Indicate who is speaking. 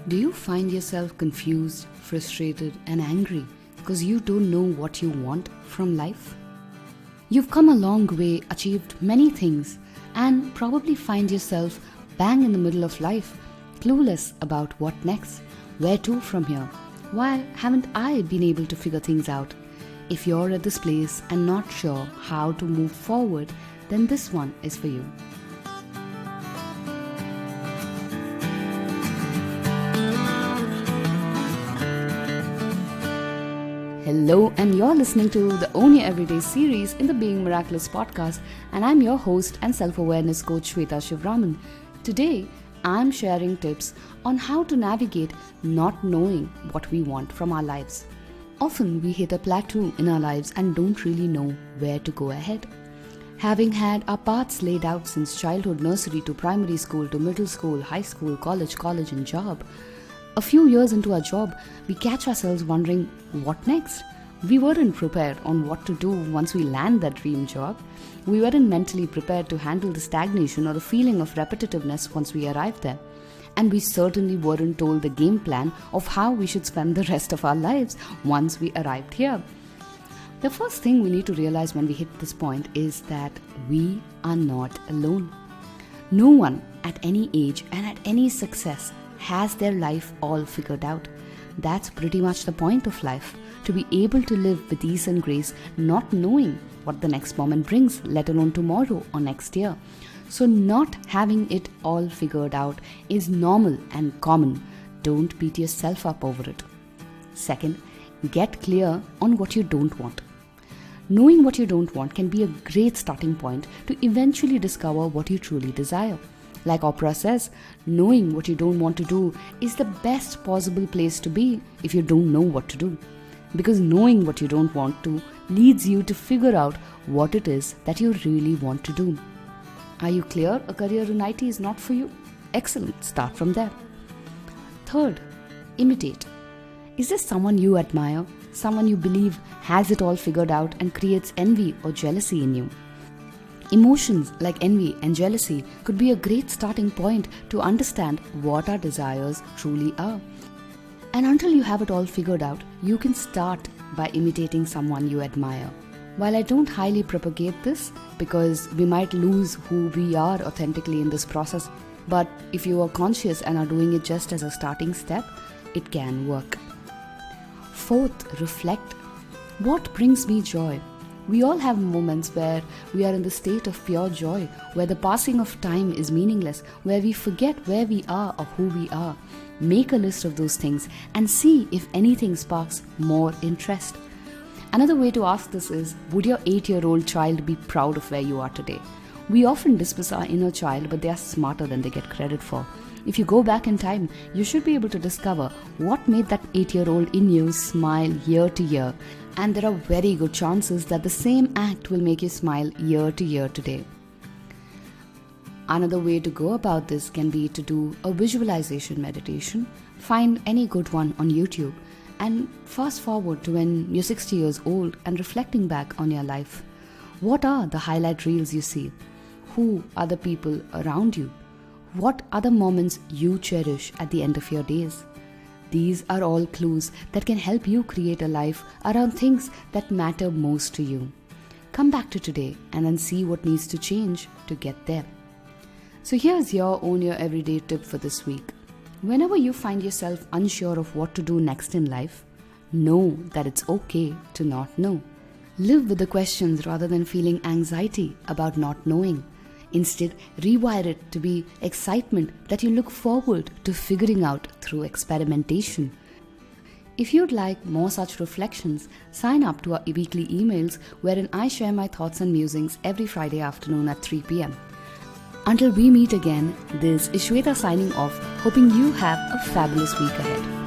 Speaker 1: Do you find yourself confused, frustrated, and angry because you don't know what you want from life? You've come a long way, achieved many things, and probably find yourself bang in the middle of life, clueless about what next, where to from here. Why haven't I been able to figure things out? If you're at this place and not sure how to move forward, then this one is for you. Hello, and you're listening to the Own Your Everyday series in the Being Miraculous podcast, and I'm your host and self-awareness coach Shweta Shivraman. Today, I'm sharing tips on how to navigate not knowing what we want from our lives. Often we hit a plateau in our lives and don't really know where to go ahead. Having had our paths laid out since childhood, nursery to primary school to middle school, high school, college and job, a few years into our job, we catch ourselves wondering, what next? We weren't prepared on what to do once we land that dream job. We weren't mentally prepared to handle the stagnation or the feeling of repetitiveness once we arrived there. And we certainly weren't told the game plan of how we should spend the rest of our lives once we arrived here. The first thing we need to realize when we hit this point is that we are not alone. No one at any age and at any success has their life all figured out. That's pretty much the point of life, to be able to live with ease and grace, not knowing what the next moment brings, let alone tomorrow or next year. So not having it all figured out is normal and common. Don't beat yourself up over it. Second, get clear on what you don't want. Knowing what you don't want can be a great starting point to eventually discover what you truly desire. Like Oprah says, knowing what you don't want to do is the best possible place to be if you don't know what to do. Because knowing what you don't want to leads you to figure out what it is that you really want to do. Are you clear a career in IT is not for you? Excellent, start from there. Third, imitate. Is there someone you admire, someone you believe has it all figured out and creates envy or jealousy in you? Emotions like envy and jealousy could be a great starting point to understand what our desires truly are. And until you have it all figured out, you can start by imitating someone you admire. While I don't highly propagate this because we might lose who we are authentically in this process, but if you are conscious and are doing it just as a starting step, it can work. Fourth, reflect. What brings me joy? We all have moments where we are in the state of pure joy, where the passing of time is meaningless, where we forget where we are or who we are. Make a list of those things and see if anything sparks more interest. Another way to ask this is, would your 8-year-old child be proud of where you are today? We often dismiss our inner child, but they are smarter than they get credit for. If you go back in time, you should be able to discover what made that 8-year-old in you smile year to year. And there are very good chances that the same act will make you smile year to year today. Another way to go about this can be to do a visualization meditation. Find any good one on YouTube and fast forward to when you're 60 years old and reflecting back on your life. What are the highlight reels you see? Who are the people around you? What are the moments you cherish at the end of your days? These are all clues that can help you create a life around things that matter most to you. Come back to today and then see what needs to change to get there. So here's your Own Your Everyday tip for this week. Whenever you find yourself unsure of what to do next in life, know that it's okay to not know. Live with the questions rather than feeling anxiety about not knowing. Instead, rewire it to be excitement that you look forward to figuring out through experimentation. If you'd like more such reflections, sign up to our weekly emails wherein I share my thoughts and musings every Friday afternoon at 3 p.m. Until we meet again, this is Shweta signing off, hoping you have a fabulous week ahead.